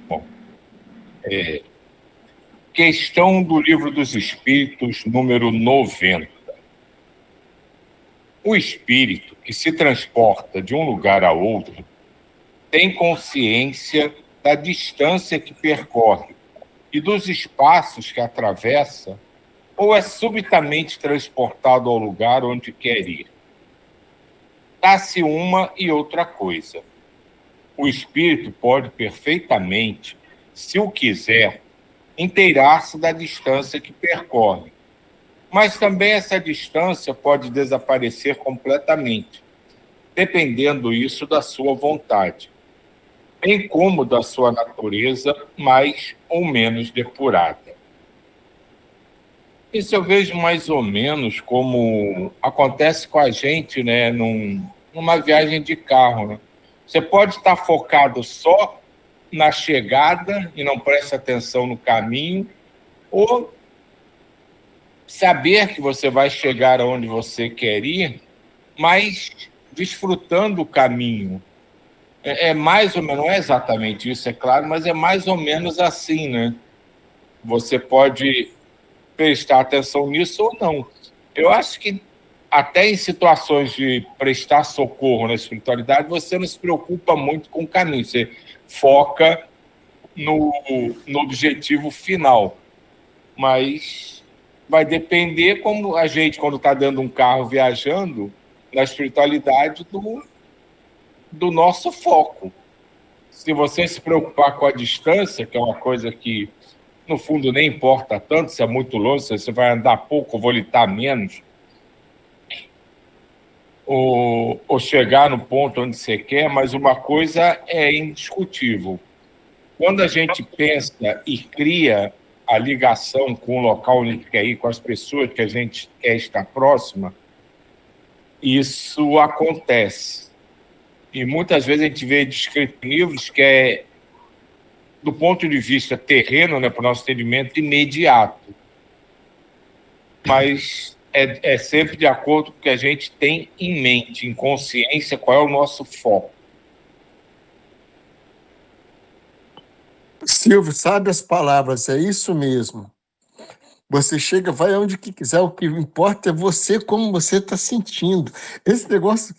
Bom, questão do Livro dos Espíritos, número 90. O espírito que se transporta de um lugar a outro tem consciência da distância que percorre e dos espaços que atravessa, ou é subitamente transportado ao lugar onde quer ir? Dá-se uma e outra coisa. O espírito pode perfeitamente, se o quiser, inteirar-se da distância que percorre. Mas também essa distância pode desaparecer completamente, dependendo isso da sua vontade, bem como da sua natureza mais ou menos depurada. Isso eu vejo mais ou menos como acontece com a gente, né, numa viagem de carro, né? Você pode estar focado só na chegada e não presta atenção no caminho, ou saber que você vai chegar aonde você quer ir, mas desfrutando o caminho. É mais ou menos, não é exatamente isso, é claro, mas é mais ou menos assim, né? Você pode prestar atenção nisso ou não. Eu acho que até em situações de prestar socorro na espiritualidade, você não se preocupa muito com o caminho, você foca no objetivo final. Mas vai depender como a gente, quando está dentro de um carro viajando, na espiritualidade, do nosso foco. Se você se preocupar com a distância, que é uma coisa que, no fundo, nem importa tanto, se é muito longe, se você vai andar pouco ou volitar menos, ou chegar no ponto onde você quer, mas uma coisa é indiscutível. Quando a gente pensa e cria a ligação com o local onde quer ir, com as pessoas que a gente quer estar próxima, isso acontece. E muitas vezes a gente vê descrito em livros que é, do ponto de vista terreno, né, para o nosso entendimento, imediato. Mas é sempre de acordo com o que a gente tem em mente, em consciência, qual é o nosso foco. Silvio, sabe as palavras, é isso mesmo. Você chega, vai aonde que quiser, o que importa é você, como você está sentindo. Esse negócio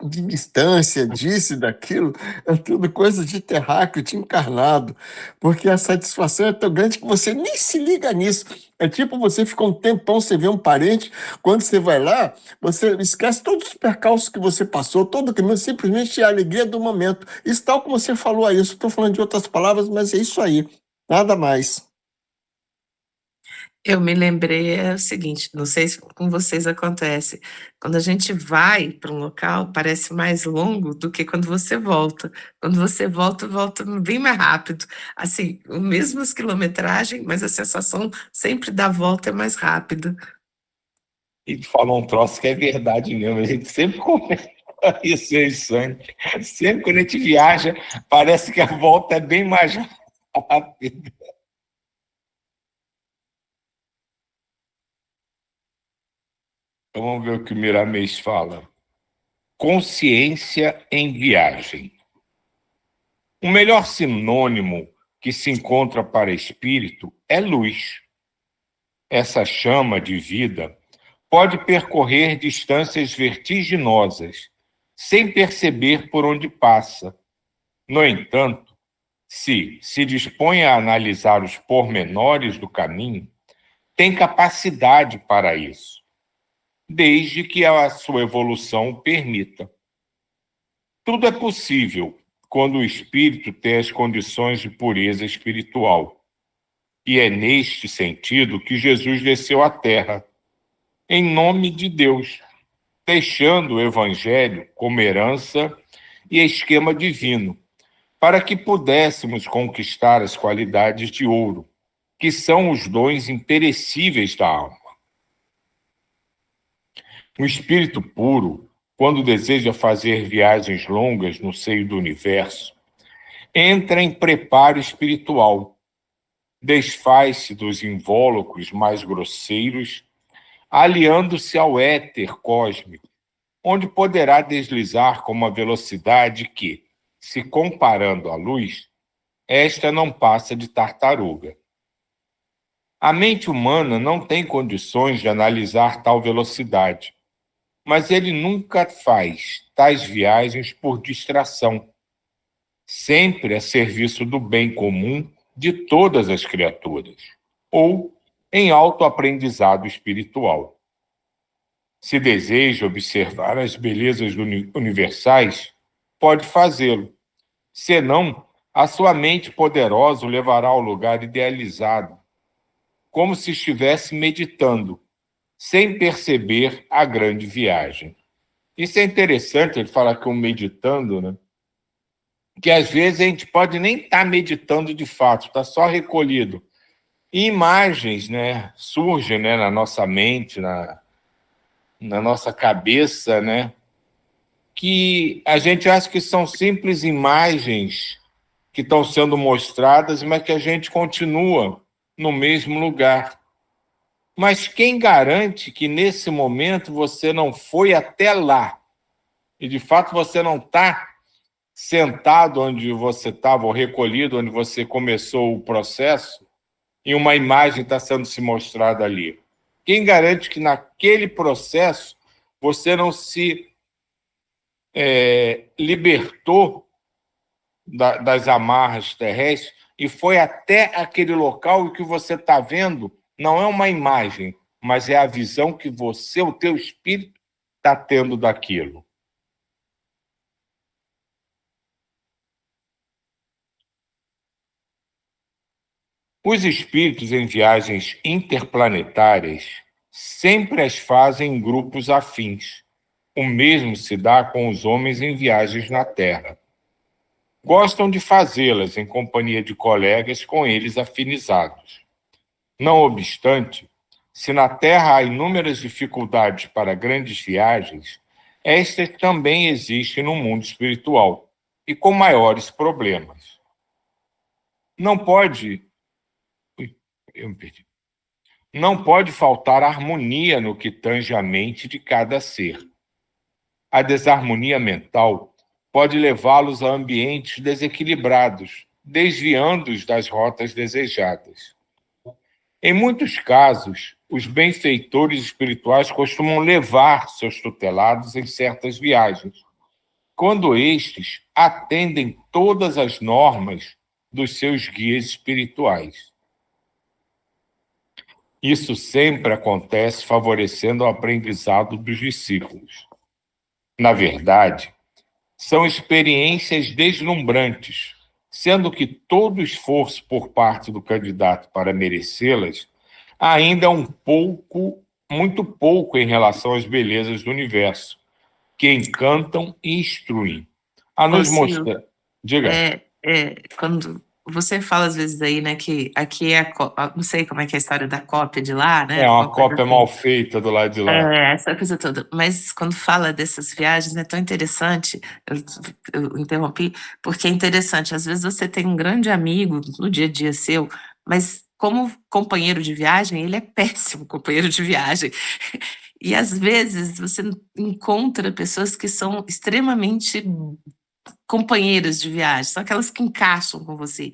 de distância, disso e daquilo, é tudo coisa de terráqueo, de encarnado, porque a satisfação é tão grande que você nem se liga nisso. É tipo você ficar um tempão, você vê um parente, quando você vai lá, você esquece todos os percalços que você passou, todo o caminho, simplesmente é a alegria do momento. Isso tal como você falou aí, estou falando de outras palavras, mas é isso aí, nada mais. Eu me lembrei, é o seguinte, não sei se com vocês acontece, quando a gente vai para um local, parece mais longo do que quando você volta. Quando você volta, volta bem mais rápido. Assim, o mesmas quilometragem, mas a sensação sempre da volta é mais rápida. E tu falou um troço que é verdade mesmo, a gente sempre comenta isso, né? Sempre quando a gente viaja, parece que a volta é bem mais rápida. Então vamos ver o que o Miramês fala. Consciência em viagem. O melhor sinônimo que se encontra para espírito é luz. Essa chama de vida pode percorrer distâncias vertiginosas, sem perceber por onde passa. No entanto, se dispõe a analisar os pormenores do caminho, tem capacidade para isso, desde que a sua evolução o permita. Tudo é possível quando o espírito tem as condições de pureza espiritual. E é neste sentido que Jesus desceu à Terra, em nome de Deus, deixando o Evangelho como herança e esquema divino, para que pudéssemos conquistar as qualidades de ouro, que são os dons imperecíveis da alma. O espírito puro, quando deseja fazer viagens longas no seio do universo, entra em preparo espiritual, desfaz-se dos invólucros mais grosseiros, aliando-se ao éter cósmico, onde poderá deslizar com uma velocidade que, se comparando à luz, esta não passa de tartaruga. A mente humana não tem condições de analisar tal velocidade, mas ele nunca faz tais viagens por distração, sempre a serviço do bem comum de todas as criaturas, ou em autoaprendizado espiritual. Se deseja observar as belezas universais, pode fazê-lo. Senão, a sua mente poderosa o levará ao lugar idealizado, como se estivesse meditando, sem perceber a grande viagem. Isso é interessante, ele fala que o meditando, né? Que às vezes a gente pode nem estar meditando de fato, está só recolhido. E imagens, né, surgem, né, na nossa mente, na nossa cabeça, né, que a gente acha que são simples imagens que estão sendo mostradas, mas que a gente continua no mesmo lugar. Mas quem garante que nesse momento você não foi até lá? E de fato você não está sentado onde você estava, ou recolhido onde você começou o processo, e uma imagem está sendo se mostrada ali. Quem garante que naquele processo você não se libertou das amarras terrestres e foi até aquele local, e o que você está vendo não é uma imagem, mas é a visão que você, o teu espírito, está tendo daquilo. Os espíritos em viagens interplanetárias sempre as fazem em grupos afins. O mesmo se dá com os homens em viagens na Terra. Gostam de fazê-las em companhia de colegas com eles afinizados. Não obstante, se na Terra há inúmeras dificuldades para grandes viagens, estas também existem no mundo espiritual, e com maiores problemas. Não pode faltar harmonia no que tange a mente de cada ser. A desarmonia mental pode levá-los a ambientes desequilibrados, desviando-os das rotas desejadas. Em muitos casos, os benfeitores espirituais costumam levar seus tutelados em certas viagens, quando estes atendem todas as normas dos seus guias espirituais. Isso sempre acontece favorecendo o aprendizado dos discípulos. Na verdade, são experiências deslumbrantes, sendo que todo esforço por parte do candidato para merecê-las ainda é muito pouco em relação às belezas do universo, que encantam e instruem. A nos mostrar... Diga. Quando você fala às vezes aí, né, que aqui é não sei como é que é a história da cópia de lá, né? É uma cópia mal feita do lado de lá. Essa coisa toda. Mas quando fala dessas viagens, é tão interessante, eu interrompi, porque é interessante, às vezes você tem um grande amigo no dia a dia seu, mas como companheiro de viagem, ele é péssimo companheiro de viagem. E às vezes você encontra pessoas que são extremamente companheiras de viagem, são aquelas que encaixam com você.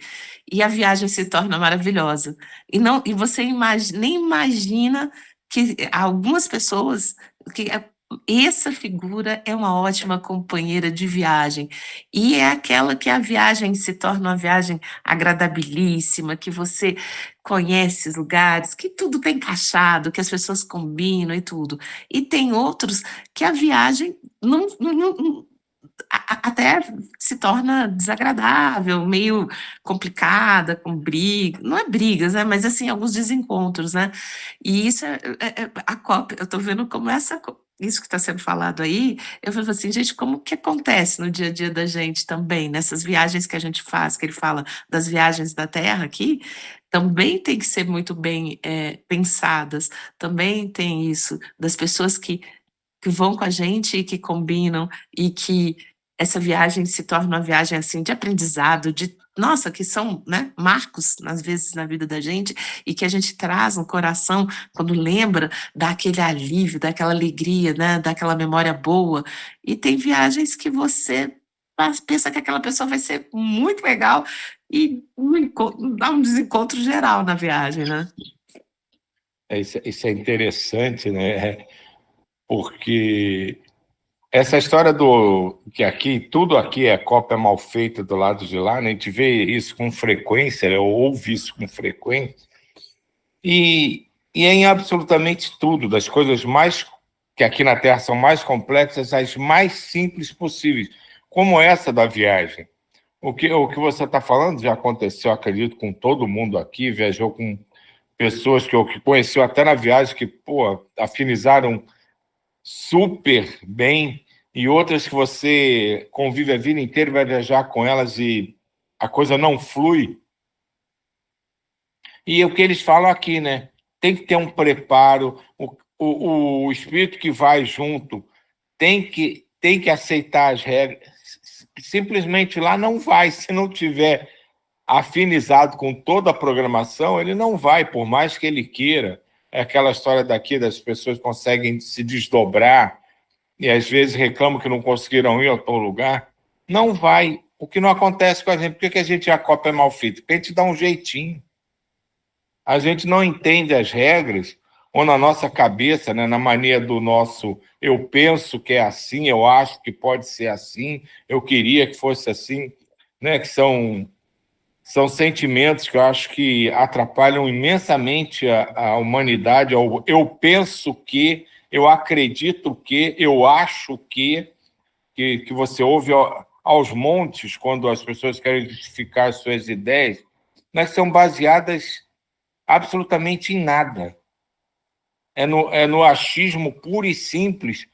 E a viagem se torna maravilhosa. E você nem imagina que algumas pessoas que essa figura é uma ótima companheira de viagem. E é aquela que a viagem se torna uma viagem agradabilíssima, que você conhece os lugares, que tudo está encaixado, que as pessoas combinam e tudo. E tem outros que a viagem até se torna desagradável, meio complicada, com briga, não é brigas, né, mas assim, alguns desencontros, né, e isso a cópia, eu estou vendo como isso que está sendo falado aí, eu falo assim, gente, como que acontece no dia a dia da gente também, nessas viagens que a gente faz, que ele fala das viagens da Terra aqui, também tem que ser muito bem pensadas, também tem isso, das pessoas que vão com a gente e que combinam, e que essa viagem se torna uma viagem assim de aprendizado, nossa, que são, né, marcos, às vezes, na vida da gente, e que a gente traz no coração quando lembra, dá aquele alívio, daquela alegria, né, daquela memória boa. E tem viagens que você pensa que aquela pessoa vai ser muito legal, e dá um desencontro geral na viagem, né? Isso é interessante, né? Porque essa história do que aqui, tudo aqui é cópia mal feita do lado de lá, né? A gente vê isso com frequência, né? Ou ouve isso com frequência, e é em absolutamente tudo, das coisas mais que aqui na Terra são mais complexas, as mais simples possíveis, como essa da viagem. O que você está falando já aconteceu, acredito, com todo mundo aqui, viajou com pessoas que conheceu até na viagem, que, pô, afinizaram super bem, e outras que você convive a vida inteira, vai viajar com elas e a coisa não flui. E é o que eles falam aqui, né? Tem que ter um preparo, o espírito que vai junto tem que aceitar as regras. Simplesmente lá não vai, se não tiver afinizado com toda a programação, ele não vai, por mais que ele queira. É aquela história daqui das pessoas que conseguem se desdobrar e às vezes reclamam que não conseguiram ir a tal lugar. Não vai. O que não acontece com a gente, por que a gente a cópia é mal feita? Porque a gente dá um jeitinho. A gente não entende as regras, ou na nossa cabeça, né, na mania do nosso eu penso que é assim, eu acho que pode ser assim, eu queria que fosse assim, né, que são sentimentos que eu acho que atrapalham imensamente a humanidade. Eu penso que, eu acredito que, eu acho que você ouve aos montes quando as pessoas querem justificar as suas ideias, mas são baseadas absolutamente em nada. É no achismo puro e simples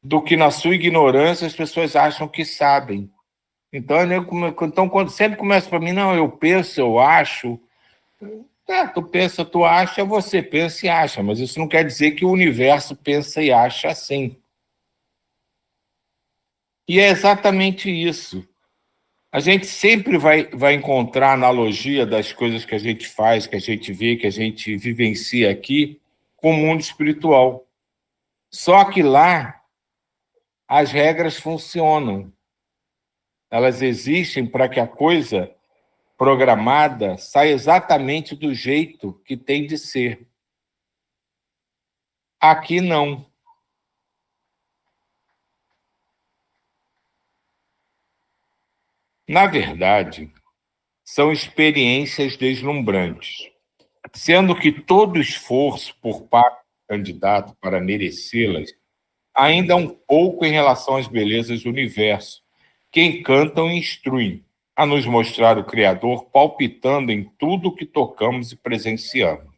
do que, na sua ignorância, as pessoas acham que sabem. Então, quando sempre começa para mim, não, eu penso, eu acho. Tu pensa, tu acha, você pensa e acha, mas isso não quer dizer que o universo pensa e acha assim. E é exatamente isso. A gente sempre vai encontrar analogia das coisas que a gente faz, que a gente vê, que a gente vivencia aqui, com o mundo espiritual. Só que lá as regras funcionam. Elas existem para que a coisa programada saia exatamente do jeito que tem de ser. Aqui não. Na verdade, são experiências deslumbrantes, sendo que todo esforço por parte do candidato para merecê-las ainda é um pouco em relação às belezas do universo, que encantam e instruem, a nos mostrar o Criador palpitando em tudo o que tocamos e presenciamos.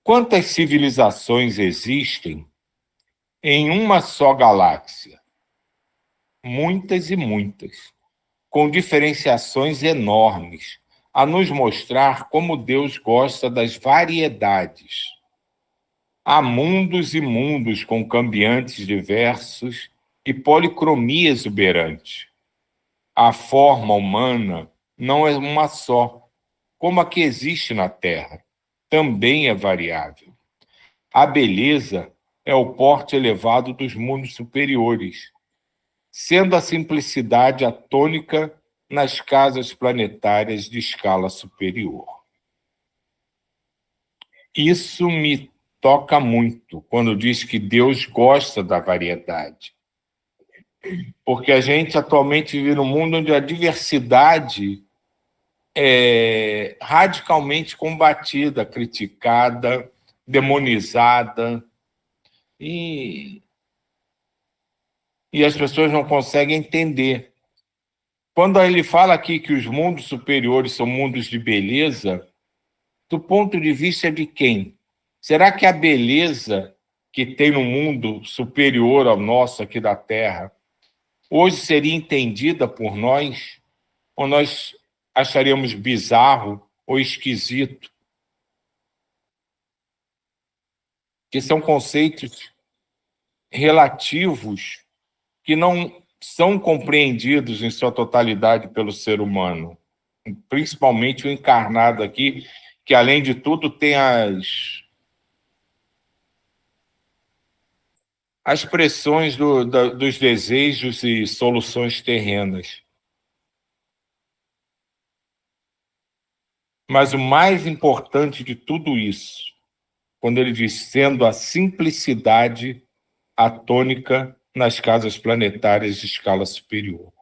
Quantas civilizações existem em uma só galáxia? Muitas e muitas, com diferenciações enormes, a nos mostrar como Deus gosta das variedades. Há mundos e mundos com cambiantes diversos e policromia exuberante. A forma humana não é uma só, como a que existe na Terra. Também é variável. A beleza é o porte elevado dos mundos superiores, sendo a simplicidade a tônica nas casas planetárias de escala superior. Isso me toca muito quando diz que Deus gosta da variedade, porque a gente atualmente vive num mundo onde a diversidade é radicalmente combatida, criticada, demonizada, e, e as pessoas não conseguem entender. Quando ele fala aqui que os mundos superiores são mundos de beleza, do ponto de vista de quem? Será que a beleza que tem no mundo superior ao nosso aqui da Terra hoje seria entendida por nós? Ou nós acharíamos bizarro ou esquisito? Que são conceitos relativos que não são compreendidos em sua totalidade pelo ser humano, principalmente o encarnado aqui, que, além de tudo, tem as pressões dos desejos e soluções terrenas. Mas o mais importante de tudo isso, quando ele diz sendo a simplicidade a tônica nas casas planetárias de escala superior.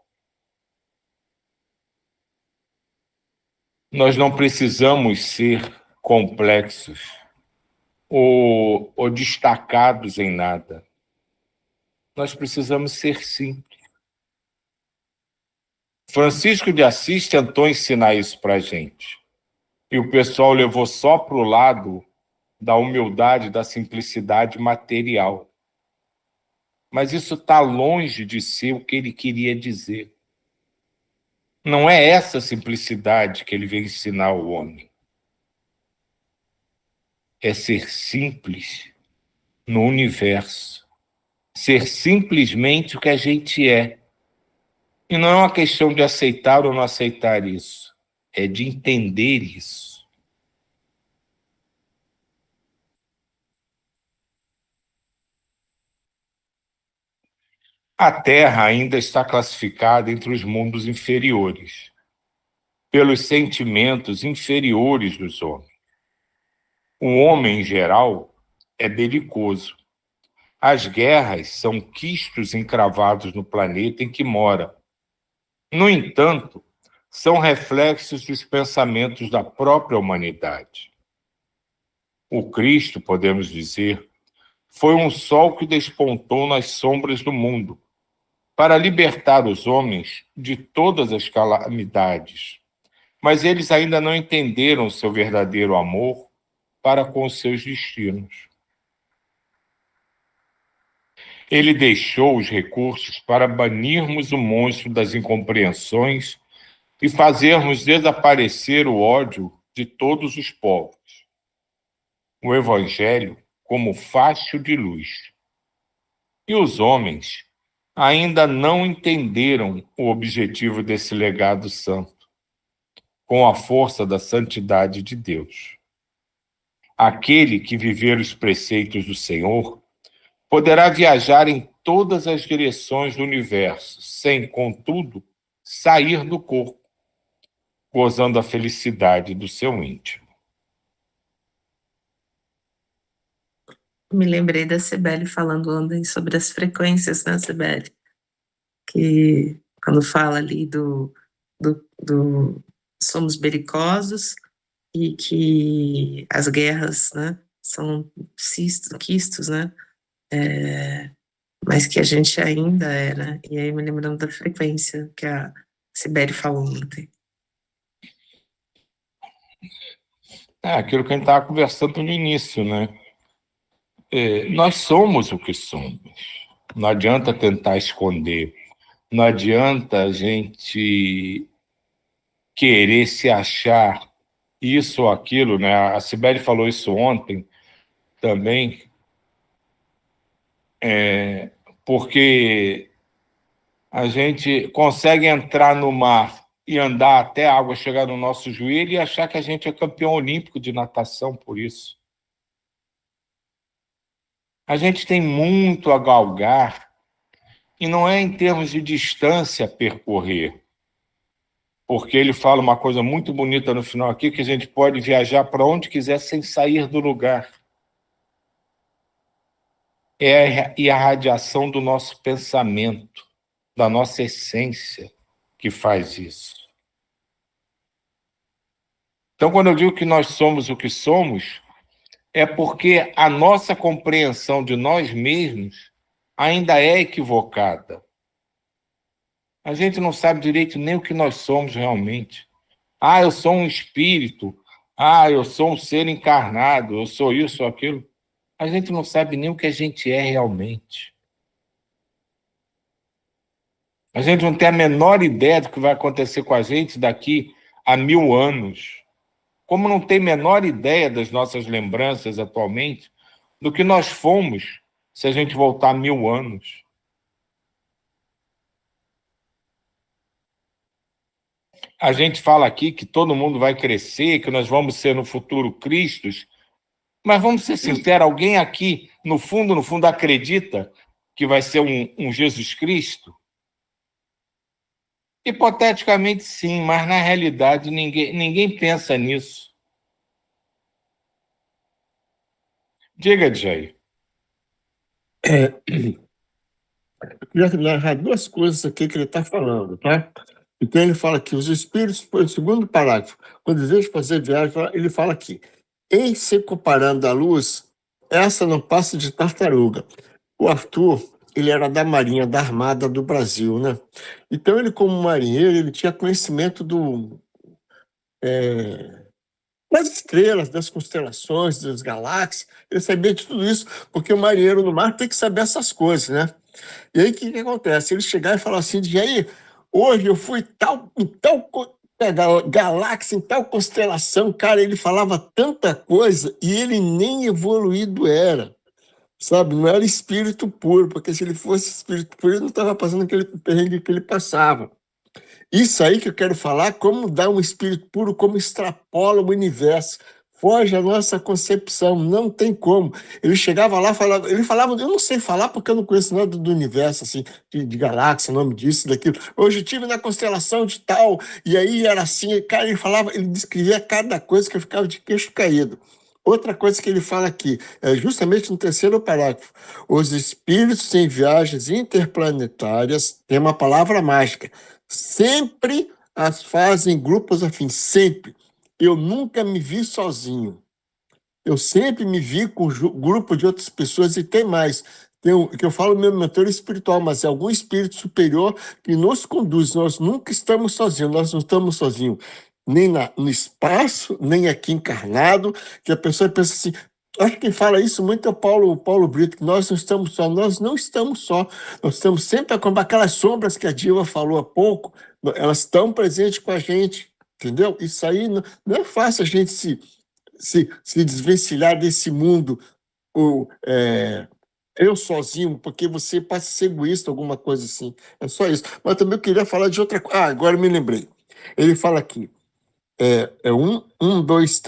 Nós não precisamos ser complexos ou destacados em nada. Nós precisamos ser simples. Francisco de Assis tentou ensinar isso para a gente. E o pessoal levou só para o lado da humildade, da simplicidade material. Mas isso está longe de ser o que ele queria dizer. Não é essa simplicidade que ele veio ensinar ao homem. É ser simples no universo. Ser simplesmente o que a gente é. E não é uma questão de aceitar ou não aceitar isso. É de entender isso. A Terra ainda está classificada entre os mundos inferiores, pelos sentimentos inferiores dos homens. O homem, em geral, é belicoso. As guerras são quistos encravados no planeta em que mora. No entanto, são reflexos dos pensamentos da própria humanidade. O Cristo, podemos dizer, foi um sol que despontou nas sombras do mundo, para libertar os homens de todas as calamidades. Mas eles ainda não entenderam o seu verdadeiro amor para com os seus destinos. Ele deixou os recursos para banirmos o monstro das incompreensões e fazermos desaparecer o ódio de todos os povos. O Evangelho como faixa de luz. E os homens ainda não entenderam o objetivo desse legado santo, com a força da santidade de Deus. Aquele que viver os preceitos do Senhor poderá viajar em todas as direções do universo, sem, contudo, sair do corpo, gozando a felicidade do seu íntimo. Me lembrei da Cibele falando ontem sobre as frequências, né, Cibele? Que quando fala ali do somos belicosos e que as guerras, né, são quistos, né? Mas que a gente ainda é, né? E aí me lembrando da frequência que a Cibele falou ontem. Aquilo que a gente estava conversando no início, né? Nós somos o que somos. Não adianta tentar esconder. Não adianta a gente querer se achar isso ou aquilo, né? A Cibele falou isso ontem também, porque a gente consegue entrar no mar e andar até a água chegar no nosso joelho e achar que a gente é campeão olímpico de natação por isso. A gente tem muito a galgar e não é em termos de distância a percorrer, porque ele fala uma coisa muito bonita no final aqui, que a gente pode viajar para onde quiser sem sair do lugar. É a irradiação do nosso pensamento, da nossa essência, que faz isso. Então, quando eu digo que nós somos o que somos, é porque a nossa compreensão de nós mesmos ainda é equivocada. A gente não sabe direito nem o que nós somos realmente. Eu sou um espírito. Eu sou um ser encarnado. Eu sou isso ou aquilo. A gente não sabe nem o que a gente é realmente. A gente não tem a menor ideia do que vai acontecer com a gente daqui a 1000 anos. Como não tem a menor ideia das nossas lembranças atualmente, do que nós fomos se a gente voltar 1000 anos. A gente fala aqui que todo mundo vai crescer, que nós vamos ser no futuro Cristos, mas vamos ser sinceros, alguém aqui, no fundo, acredita que vai ser um Jesus Cristo? Hipoteticamente, sim, mas na realidade ninguém pensa nisso. Diga, Jair. Eu queria narrar duas coisas aqui que ele está falando, tá? Então ele fala que os espíritos, por o segundo parágrafo, quando deseja fazer viagem, ele fala aqui, em se comparando à luz, essa não passa de tartaruga. O Arthur, ele era da Marinha, da Armada do Brasil, né? Então ele, como marinheiro, ele tinha conhecimento das estrelas, das constelações, das galáxias, ele sabia de tudo isso, porque o marinheiro no mar tem que saber essas coisas, né? E aí, o que acontece? Ele chegar e falar assim, de aí, hoje eu fui em tal galáxia, em tal constelação, cara, ele falava tanta coisa e ele nem evoluído era, sabe? Não era espírito puro, porque se ele fosse espírito puro, ele não estava passando aquele perrengue que ele passava. Isso aí que eu quero falar, como dá um espírito puro, como extrapola o universo. Foge a nossa concepção, não tem como. Ele chegava lá, ele falava, eu não sei falar porque eu não conheço nada do universo, assim, de galáxia, nome disso, daquilo. Hoje eu estive na constelação de tal, e aí era assim, cara, ele falava, ele descrevia cada coisa que eu ficava de queixo caído. Outra coisa que ele fala aqui, é justamente no terceiro parágrafo, os espíritos em viagens interplanetárias, tem uma palavra mágica, sempre as fazem em grupos afins, sempre. Eu nunca me vi sozinho. Eu sempre me vi com grupo de outras pessoas e tem mais. Que eu falo meu mentor espiritual, mas é algum espírito superior que nos conduz. Nós nunca estamos sozinhos, nós não estamos sozinhos. Nem no espaço, nem aqui encarnado, que a pessoa pensa assim, acho que quem fala isso muito é o Paulo Brito, que nós não estamos só, nós não estamos só, nós estamos sempre com aquelas sombras que a Dilma falou há pouco, elas estão presentes com a gente, entendeu? Isso aí não é fácil a gente se desvencilhar desse mundo, eu sozinho, porque você passa a ser egoísta, alguma coisa assim. É só isso. Mas também eu queria falar de outra coisa. Ah, agora eu me lembrei. Ele fala aqui, dois,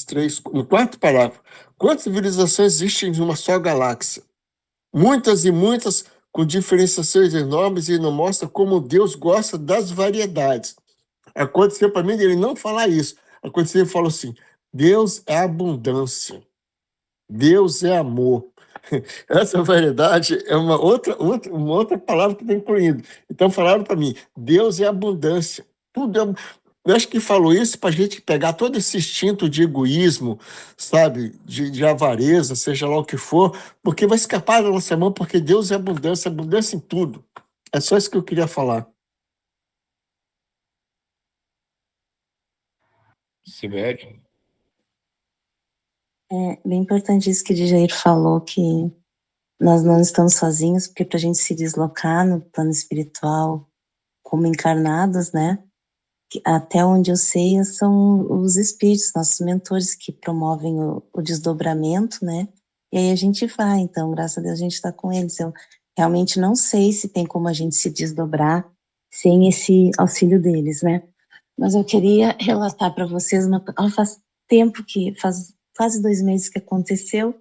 três, no quarto parágrafo. Quantas civilizações existem em uma só galáxia? Muitas e muitas, com diferenciações enormes, e não mostra como Deus gosta das variedades. Aconteceu para mim ele não falar isso. Aconteceu, ele falou assim: Deus é abundância, Deus é amor. Essa variedade é uma outra palavra que está incluindo. Então falaram para mim: Deus é abundância. Tudo é. Eu acho que falou isso para a gente pegar todo esse instinto de egoísmo, sabe, de avareza, seja lá o que for, porque vai escapar da nossa mão, porque Deus é abundância, abundância em tudo. É só isso que eu queria falar. Sibeli? É bem importante isso que o Jair falou, que nós não estamos sozinhos, porque para a gente se deslocar no plano espiritual como encarnados, né? Até onde eu sei, são os espíritos, nossos mentores, que promovem o desdobramento, né? E aí a gente vai, então, graças a Deus, a gente está com eles. Eu realmente não sei se tem como a gente se desdobrar sem esse auxílio deles, né? Mas eu queria relatar para vocês, faz tempo que, faz quase 2 meses que aconteceu,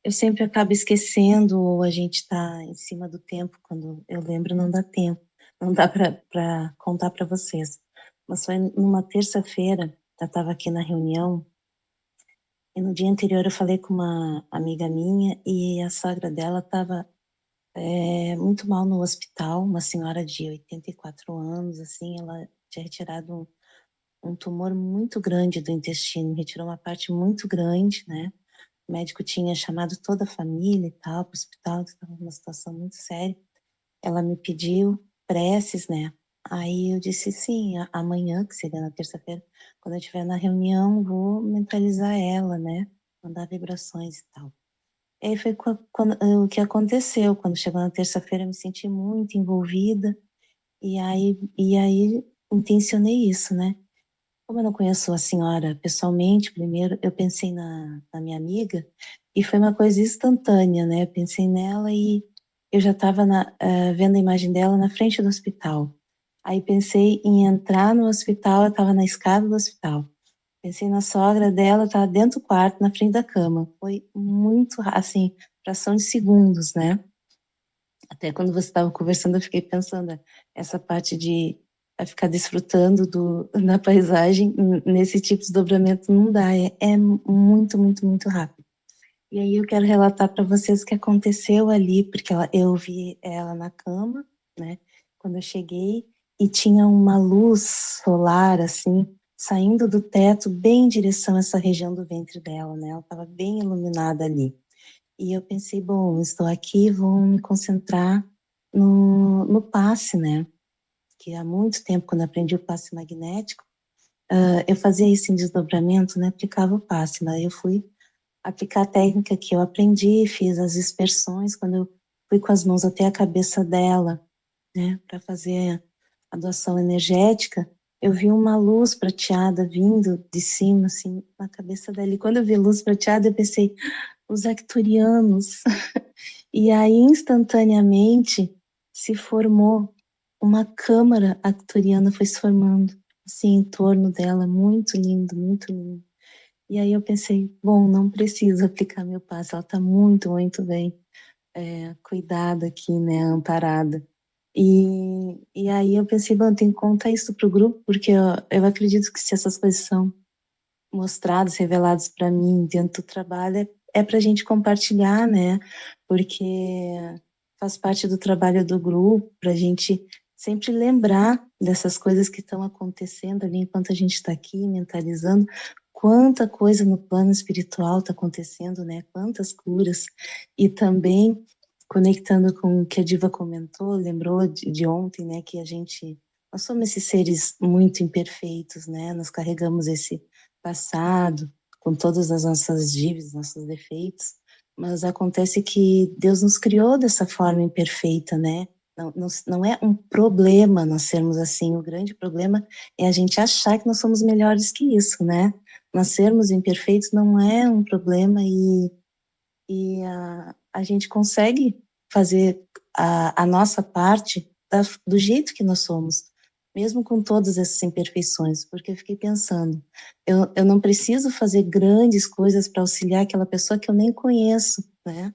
eu sempre acabo esquecendo, ou a gente está em cima do tempo, quando eu lembro não dá tempo, não dá para contar para vocês. Mas foi numa terça-feira, eu estava aqui na reunião, e no dia anterior eu falei com uma amiga minha, e a sogra dela estava muito mal no hospital, uma senhora de 84 anos, assim, ela tinha retirado um tumor muito grande do intestino, retirou uma parte muito grande, né? O médico tinha chamado toda a família e tal para o hospital, estava numa situação muito séria. Ela me pediu preces, né? Aí eu disse sim, amanhã, que seria na terça-feira, quando eu estiver na reunião, vou mentalizar ela, né? Mandar vibrações e tal. E aí foi o que aconteceu. Quando chegou na terça-feira, eu me senti muito envolvida. E aí intencionei isso, né? Como eu não conheço a senhora pessoalmente, primeiro eu pensei na minha amiga e foi uma coisa instantânea, né? Eu pensei nela e eu já estava vendo a imagem dela na frente do hospital. Aí pensei em entrar no hospital, eu estava na escada do hospital. Pensei na sogra dela, estava dentro do quarto, na frente da cama. Foi muito, assim, fração de segundos, né? Até quando você estava conversando, eu fiquei pensando, essa parte de a ficar desfrutando da paisagem nesse tipo de desdobramento não dá, é muito, muito, muito rápido. E aí eu quero relatar para vocês o que aconteceu ali, porque eu vi ela na cama, né, quando eu cheguei, e tinha uma luz solar, assim, saindo do teto, bem em direção a essa região do ventre dela, né, ela estava bem iluminada ali. E eu pensei, bom, estou aqui, vou me concentrar no passe, né, que há muito tempo, quando eu aprendi o passe magnético, eu fazia isso em desdobramento, né, aplicava o passe, daí eu fui aplicar a técnica que eu aprendi, fiz as dispersões, quando eu fui com as mãos até a cabeça dela, né, para fazer a doação energética, eu vi uma luz prateada vindo de cima, assim, na cabeça dela. E quando eu vi luz prateada, eu pensei, os arcturianos. E aí, instantaneamente, se formou uma câmara arcturiana, foi se formando, assim, em torno dela, muito lindo, muito lindo. E aí eu pensei, bom, não preciso aplicar meu passe, ela está muito, muito bem cuidada aqui, né, amparada. E aí eu pensei, bom, tem que contar isso para o grupo, porque eu acredito que se essas coisas são mostradas, reveladas para mim dentro do trabalho, é para a gente compartilhar, né, porque faz parte do trabalho do grupo, para a gente sempre lembrar dessas coisas que estão acontecendo ali enquanto a gente está aqui mentalizando, quanta coisa no plano espiritual está acontecendo, né? Quantas curas. E também, conectando com o que a Diva comentou, lembrou de ontem, né? Que nós somos esses seres muito imperfeitos, né? Nós carregamos esse passado com todas as nossas dívidas, nossos defeitos, mas acontece que Deus nos criou dessa forma imperfeita, né? Não é um problema nós sermos assim, o grande problema é a gente achar que nós somos melhores que isso, né? Nós sermos imperfeitos não é um problema e a gente consegue fazer a nossa parte do jeito que nós somos, mesmo com todas essas imperfeições, porque eu fiquei pensando, eu não preciso fazer grandes coisas para auxiliar aquela pessoa que eu nem conheço, né?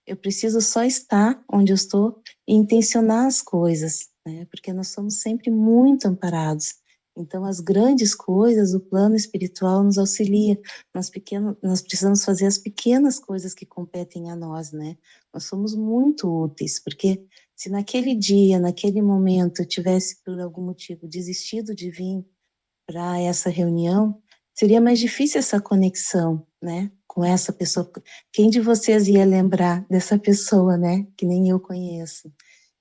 Eu preciso só estar onde eu estou e intencionar as coisas, né? Porque nós somos sempre muito amparados. Então, as grandes coisas, o plano espiritual nos auxilia. Nós precisamos fazer as pequenas coisas que competem a nós, né? Nós somos muito úteis, porque se naquele dia, naquele momento, eu tivesse, por algum motivo, desistido de vir para essa reunião, seria mais difícil essa conexão, né, com essa pessoa. Quem de vocês ia lembrar dessa pessoa, né, que nem eu conheço?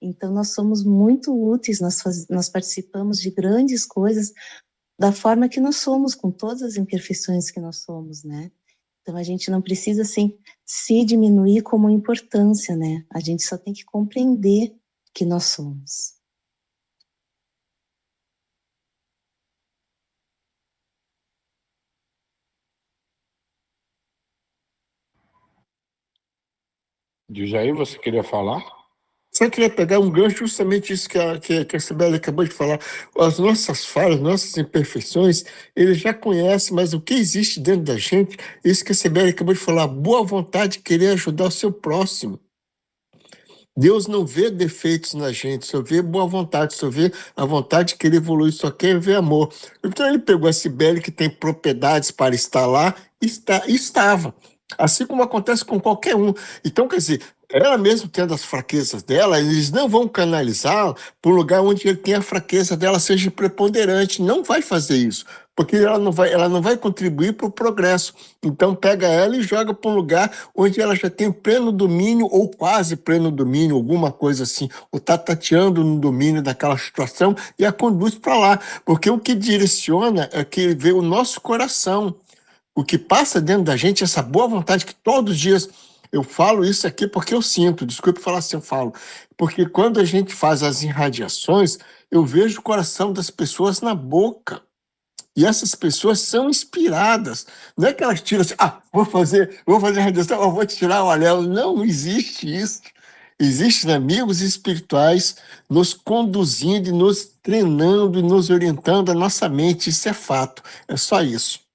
Então, nós somos muito úteis, nós participamos de grandes coisas da forma que nós somos, com todas as imperfeições que nós somos, né? Então, a gente não precisa, assim, se diminuir como importância, né? A gente só tem que compreender que nós somos. Diz aí, você queria falar? Só queria pegar um gancho justamente isso que a Sibeli acabou de falar. As nossas falhas, nossas imperfeições, ele já conhece, mas o que existe dentro da gente, isso que a Sibeli acabou de falar, boa vontade de querer ajudar o seu próximo. Deus não vê defeitos na gente, só vê boa vontade, só vê a vontade de querer evoluir, só quer ver amor. Então ele pegou a Sibeli, que tem propriedades para estar lá, e estava. Assim como acontece com qualquer um. Então, quer dizer, ela mesmo tendo as fraquezas dela, eles não vão canalizá-la para um lugar onde ele tem a fraqueza dela seja preponderante. Não vai fazer isso, porque ela não vai contribuir para o progresso. Então, pega ela e joga para um lugar onde ela já tem pleno domínio ou quase pleno domínio, alguma coisa assim, ou está tateando no domínio daquela situação e a conduz para lá. Porque o que direciona é que vê o nosso coração. O que passa dentro da gente, essa boa vontade que todos os dias eu falo isso aqui porque eu sinto, desculpe falar assim, eu falo, porque quando a gente faz as irradiações, eu vejo o coração das pessoas na boca. E essas pessoas são inspiradas. Não é que elas tiram assim, vou fazer radiação, vou tirar o anel. Não existe isso. Existem amigos espirituais nos conduzindo e nos treinando e nos orientando a nossa mente. Isso é fato. É só isso.